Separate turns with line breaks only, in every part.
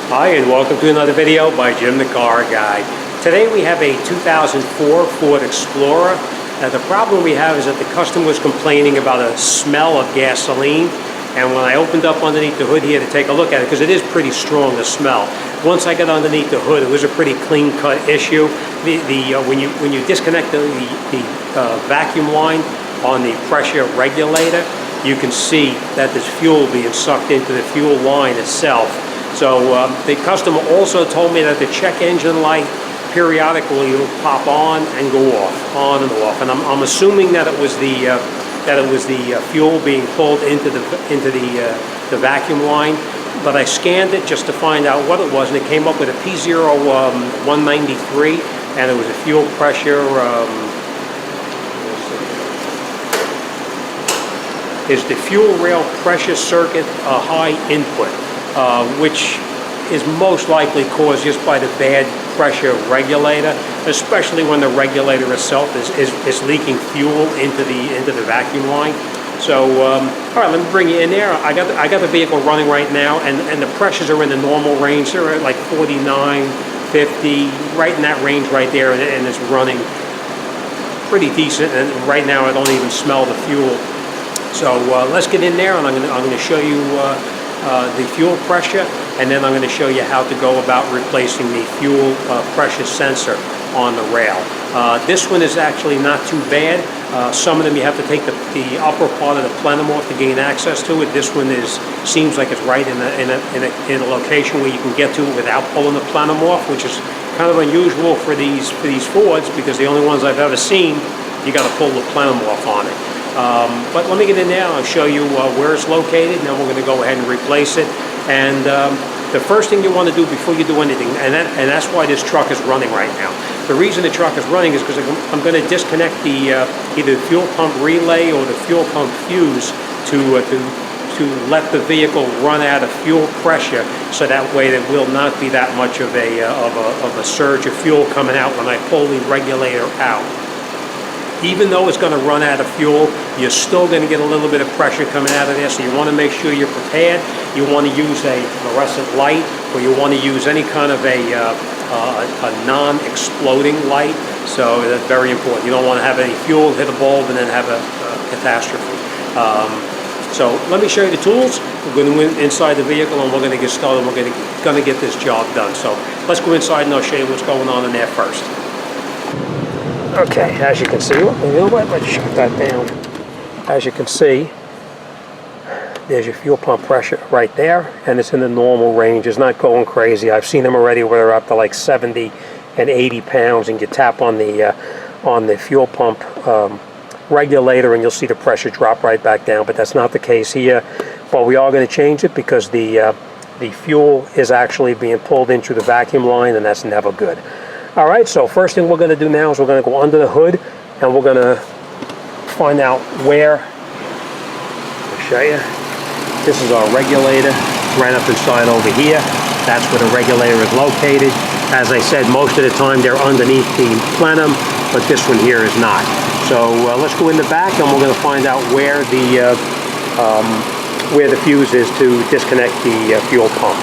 Hi, and welcome to another video by Jim the Car Guy. Today we have a 2004 Ford Explorer. Now the problem we have is that the customer was complaining about a smell of gasoline, and when I opened up underneath the hood here to take a look at it, because it is pretty strong, the smell. Once I got underneath the hood, it was a pretty clean-cut issue. When you disconnect the vacuum line on the pressure regulator, you can see that there's fuel being sucked into the fuel line itself. So the customer also told me that the check engine light periodically will pop on and go off, on and off. And I'm assuming that it was the fuel being pulled into the vacuum line. But I scanned it just to find out what it was, and it came up with a PO193, and it was a fuel pressure. Is the fuel rail pressure circuit a high input, which is most likely caused just by the bad pressure regulator, especially when the regulator itself is leaking fuel into the vacuum line. So, all right, let me bring you in there. I got the vehicle running right now, and the pressures are in the normal range. They're at like 49, 50, right in that range right there, and it's running pretty decent. And right now, I don't even smell the fuel. So let's get in there, and I'm going to show you the fuel pressure, and then I'm going to show you how to go about replacing the fuel pressure sensor on the rail. This one is actually not too bad. Some of them you have to take the upper part of the plenum off to gain access to it. This one seems like it's right in a location where you can get to it without pulling the plenum off, which is kind of unusual for these Fords, because the only ones I've ever seen, you got to pull the plenum off on it. But let me get in there and I'll show you where it's located, and then we're going to go ahead and replace it. And the first thing you want to do before you do anything, and that's why this truck is running right now. The reason the truck is running is because I'm going to disconnect the either the fuel pump relay or the fuel pump fuse to let the vehicle run out of fuel pressure, so that way there will not be that much of a surge of fuel coming out when I pull the regulator out. Even though it's going to run out of fuel, you're still going to get a little bit of pressure coming out of there, so you want to make sure you're prepared. You want to use a fluorescent light, or you want to use any kind of a non-exploding light, so that's very important. You don't want to have any fuel hit a bulb and then have a catastrophe. So let me show you the tools. We're going to go inside the vehicle, and we're going to get started. We're going to get this job done. So let's go inside, and I'll show you what's going on in there first. Okay, as you can see, let's shut that down. As you can see, there's your fuel pump pressure right there, and it's in the normal range. It's not going crazy. I've seen them already where they're up to like 70 and 80 pounds, and you tap on the fuel pump regulator, and you'll see the pressure drop right back down. But that's not the case here. But we are going to change it because the fuel is actually being pulled into the vacuum line, and that's never good. All right, so first thing we're going to do now is we're going to go under the hood, and we're going to find out where. I'll show you. This is our regulator right up inside over here. That's where the regulator is located. As I said, most of the time they're underneath the plenum, but this one here is not. So let's go in the back, and we're going to find out where the fuse is to disconnect the fuel pump.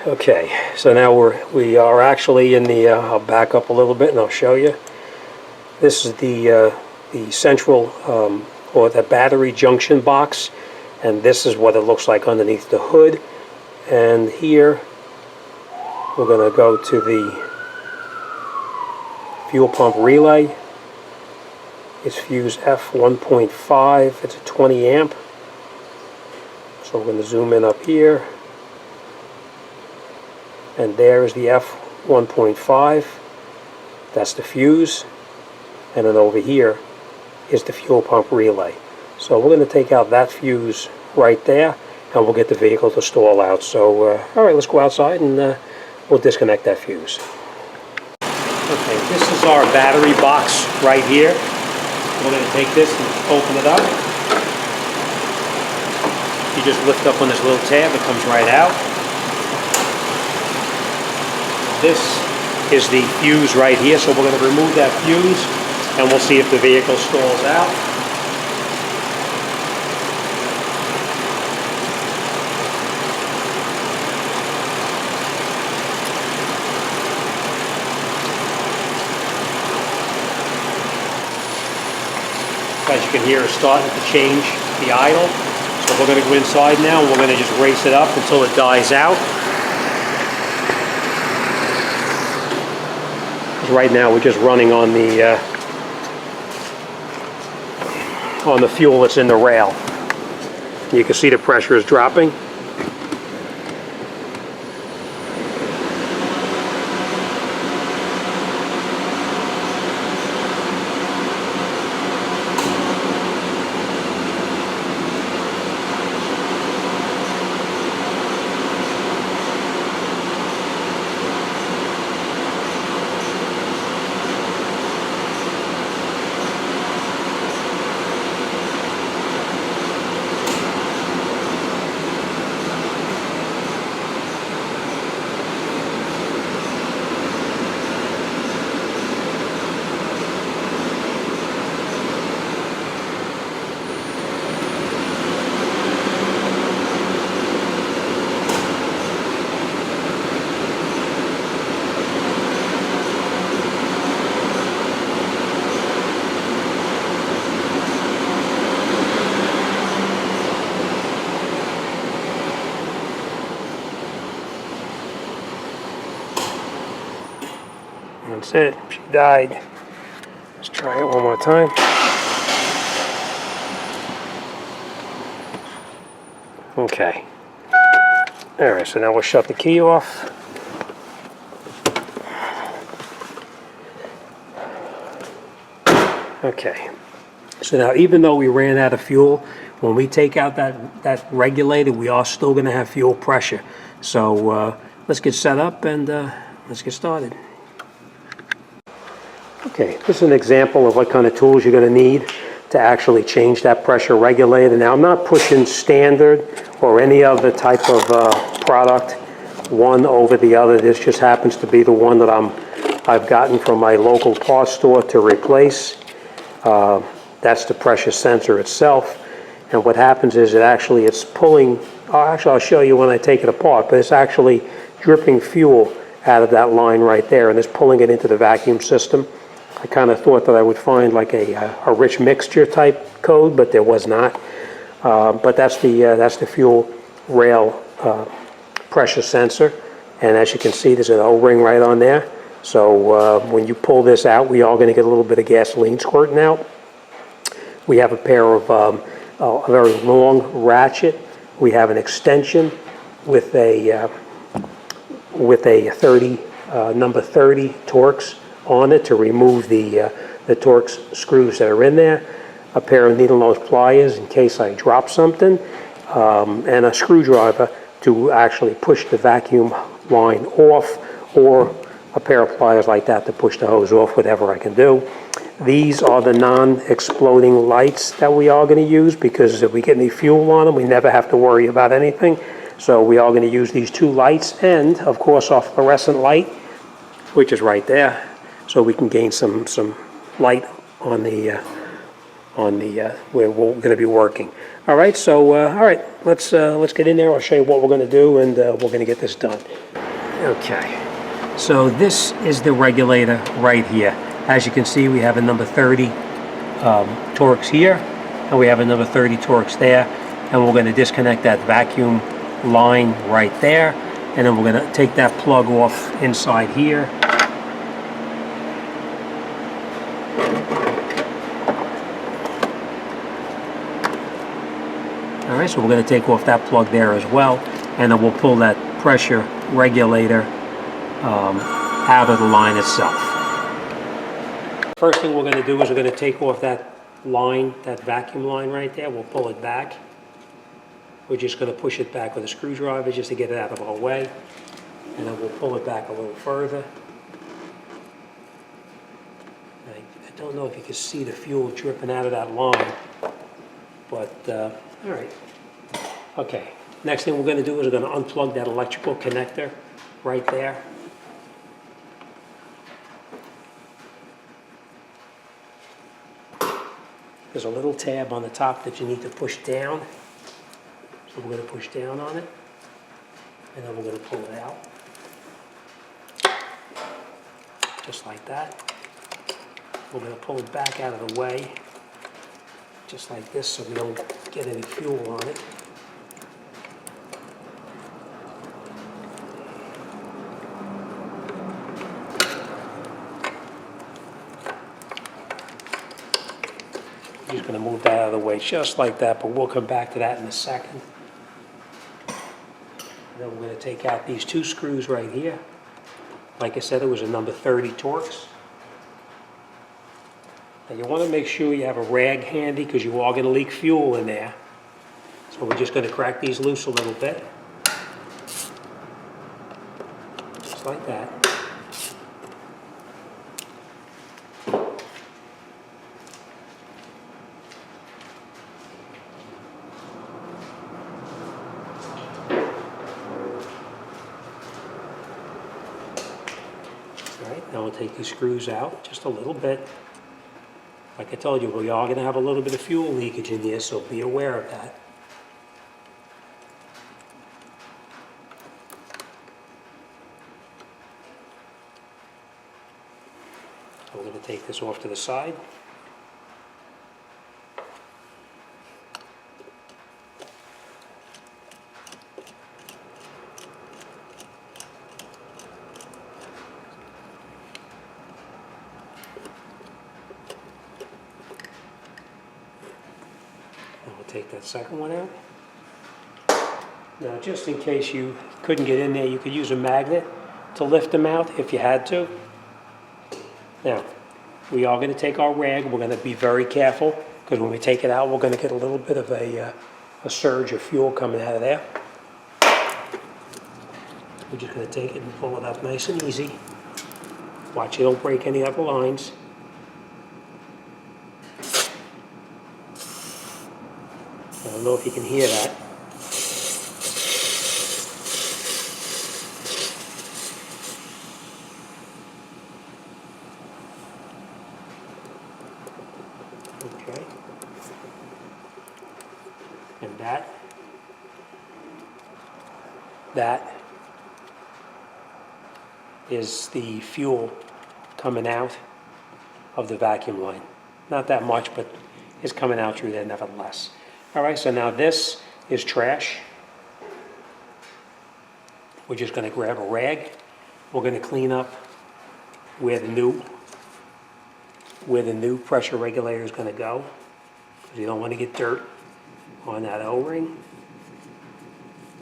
Okay, so now we are actually in the, I'll back up a little bit and I'll show you. This is the central, or the battery junction box, and this is what it looks like underneath the hood. And here, we're going to go to the fuel pump relay. It's fuse F1.5, it's a 20 amp. So we're going to zoom in up here. And there is the F1.5, that's the fuse, and then over here is the fuel pump relay. So we're going to take out that fuse right there, and we'll get the vehicle to stall out. So, all right, let's go outside, and we'll disconnect that fuse. Okay, this is our battery box right here. We're going to take this and open it up. You just lift up on this little tab, it comes right out. This is the fuse right here, so we're going to remove that fuse, and we'll see if the vehicle stalls out. you can hear, is starting to change the idle. So we're going to go inside now, and we're going to just race it up until it dies out. Right now we're just running on the fuel that's in the rail. You can see the pressure is dropping. That's it, she died. Let's try it one more time. Okay. All right, so now we'll shut the key off. Okay. So now, even though we ran out of fuel, when we take out that regulator, we are still going to have fuel pressure. So let's get set up and let's get started. Okay, this is an example of what kind of tools you're going to need to actually change that pressure regulator. Now, I'm not pushing standard or any other type of product one over the other. This just happens to be the one that I've gotten from my local parts store to replace. That's the pressure sensor itself. And what happens is it's pulling, actually I'll show you when I take it apart, but it's actually dripping fuel out of that line right there, and it's pulling it into the vacuum system. I kind of thought that I would find like a rich mixture type code, but there was not. But that's the fuel rail pressure sensor, and as you can see, there's an O-ring right on there. So when you pull this out, we are going to get a little bit of gasoline squirting out. We have a pair of a very long ratchet. We have an extension with a number 30 Torx on it to remove the Torx screws that are in there, a pair of needle nose pliers in case I drop something, and a screwdriver to actually push the vacuum line off, or a pair of pliers like that to push the hose off, whatever I can do. These are the non-exploding lights that we are going to use, because if we get any fuel on them, we never have to worry about anything. So we are going to use these two lights, and of course our fluorescent light, which is right there, so we can gain some light on the where we're going to be working. All right, so all right, let's get in there. I'll show you what we're going to do, and we're going to get this done. Okay, so this is the regulator right here. As you can see, we have a number 30 Torx here, and we have a number 30 Torx there, and we're going to disconnect that vacuum line right there, and then we're going to take that plug off inside here. All right, so we're going to take off that plug there as well, and then we'll pull that pressure regulator out of the line itself. First thing we're going to do is we're going to take off that line, that vacuum line right there. We'll pull it back. We're just going to push it back with a screwdriver just to get it out of our way, and then we'll pull it back a little further. I don't know if you can see the fuel dripping out of that line, but all right. Okay, next thing we're going to do is we're going to unplug that electrical connector right there. There's a little tab on the top that you need to push down. So we're going to push down on it, and then we're going to pull it out. Just like that. We're going to pull it back out of the way. just like this so we don't get any fuel on it. I'm just going to move that out of the way just like that, but we'll come back to that in a second. And then we're going to take out these two screws right here. Like I said, it was a number 30 Torx. Now you want to make sure you have a rag handy because you are going to leak fuel in there. So we're just going to crack these loose a little bit. Just like that. Alright, now we'll take these screws out just a little bit. Like I told you, we are going to have a little bit of fuel leakage in here, so be aware of that. So we're going to take this off to the side. Take that second one out. Now, just in case you couldn't get in there, you could use a magnet to lift them out if you had to. Now, we are going to take our rag. We're going to be very careful because when we take it out, we're going to get a little bit of a surge of fuel coming out of there. We're just going to take it and pull it up nice and easy. Watch you don't break any other lines. I don't know if you can hear that. Okay. And that is the fuel coming out of the vacuum line. Not that much, but it's coming out through there nevertheless. All right, so now this is trash. We're just going to grab a rag. We're going to clean up where the new pressure regulator is going to go, because you don't want to get dirt on that O-ring.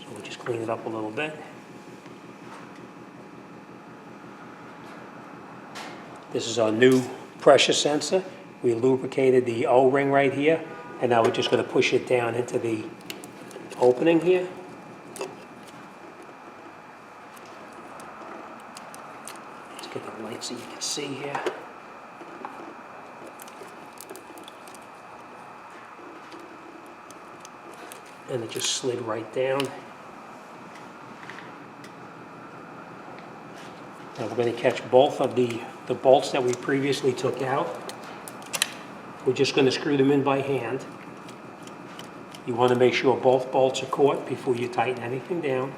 So we'll just clean it up a little bit. This is our new pressure sensor. We lubricated the O-ring right here. And now we're just going to push it down into the opening here. Let's get the light so you can see here. And it just slid right down. Now we're going to catch both of the bolts that we previously took out. We're just going to screw them in by hand. You want to make sure both bolts are caught before you tighten anything down.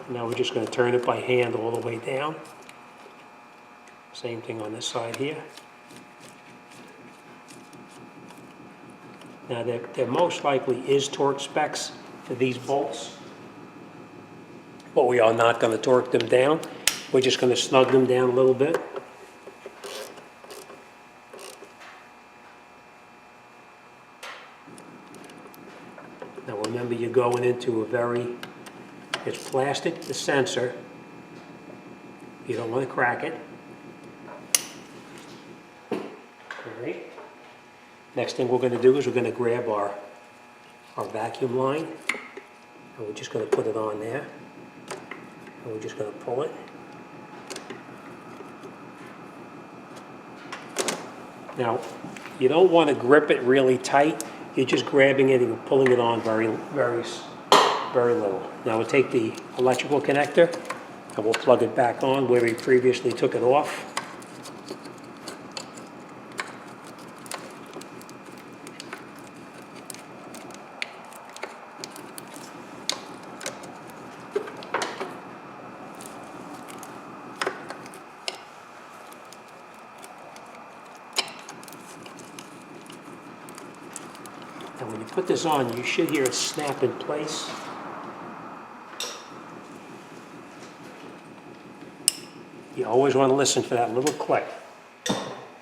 Now we're just going to turn it by hand all the way down. Same thing on this side here. Now there most likely is torque specs for these bolts, but we are not going to torque them down. We're just going to snug them down a little bit. Now remember, you're going into it's plastic, the sensor. You don't want to crack it. All right. Next thing we're going to do is we're going to grab our vacuum line, and we're just going to put it on there. And we're just going to pull it. Now, you don't want to grip it really tight. You're just grabbing it and pulling it on very, very, very little. Now we'll take the electrical connector and we'll plug it back on where we previously took it off. And when you put this on, you should hear it snap in place. You always want to listen for that little click.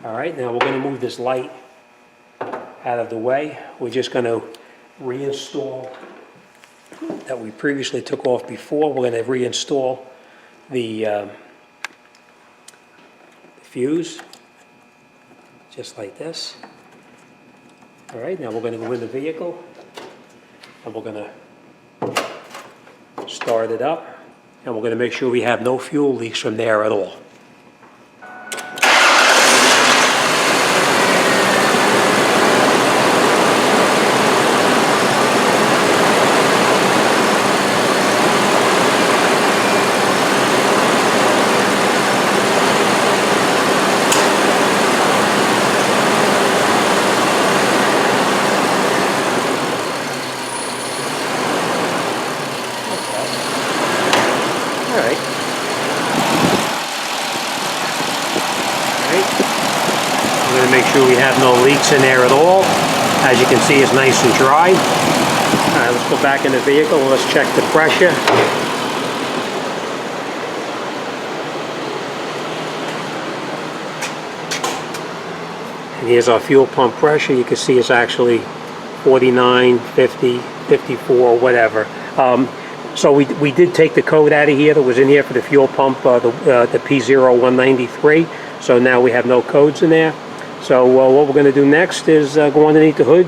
All right, now we're going to move this light out of the way. We're just going to reinstall that we previously took off before. We're going to reinstall the fuse, just like this. All right, now we're going to go in the vehicle, and we're going to start it up, and we're going to make sure we have no fuel leaks from there at all. Make sure we have no leaks in there at all. As you can see, it's nice and dry. All right, let's go back in the vehicle. Let's check the pressure. And here's our fuel pump pressure. You can see it's actually 49, 50, 54, whatever. So we did take the code out of here that was in here for the fuel pump, the PO193. So now we have no codes in there. So what we're going to do next is go underneath the hood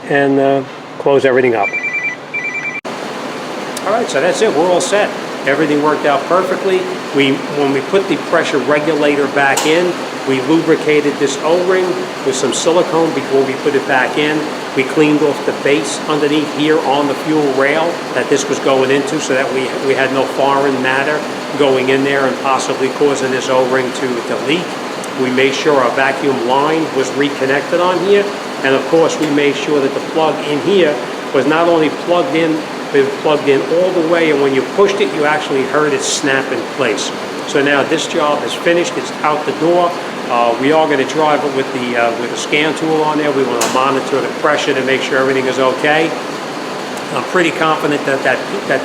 and close everything up. All right, so that's it. We're all set. Everything worked out perfectly. When we put the pressure regulator back in, we lubricated this O-ring with some silicone before we put it back in. We cleaned off the base underneath here on the fuel rail that this was going into, so that we had no foreign matter going in there and possibly causing this O-ring to leak. We made sure our vacuum line was reconnected on here, and of course we made sure that the plug in here was not only plugged in, but plugged in all the way, and when you pushed it, you actually heard it snap in place. So now this job is finished, it's out the door. We are going to drive it with the scan tool on there. We want to monitor the pressure to make sure everything is okay. I'm pretty confident that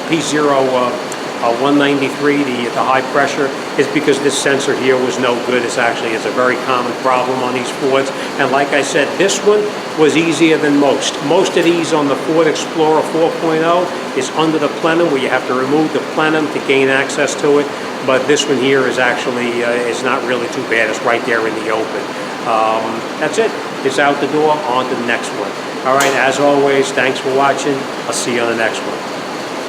P0193, the high pressure, is because this sensor here was no good. It's a very common problem on these Fords. And like I said, this one was easier than most. Most of these on the Ford Explorer 4.0 is under the plenum, where you have to remove the plenum to gain access to it. But this one here is actually, it's not really too bad. It's right there in the open. That's it. It's out the door, on to the next one. All right, as always, thanks for watching. I'll see you on the next one.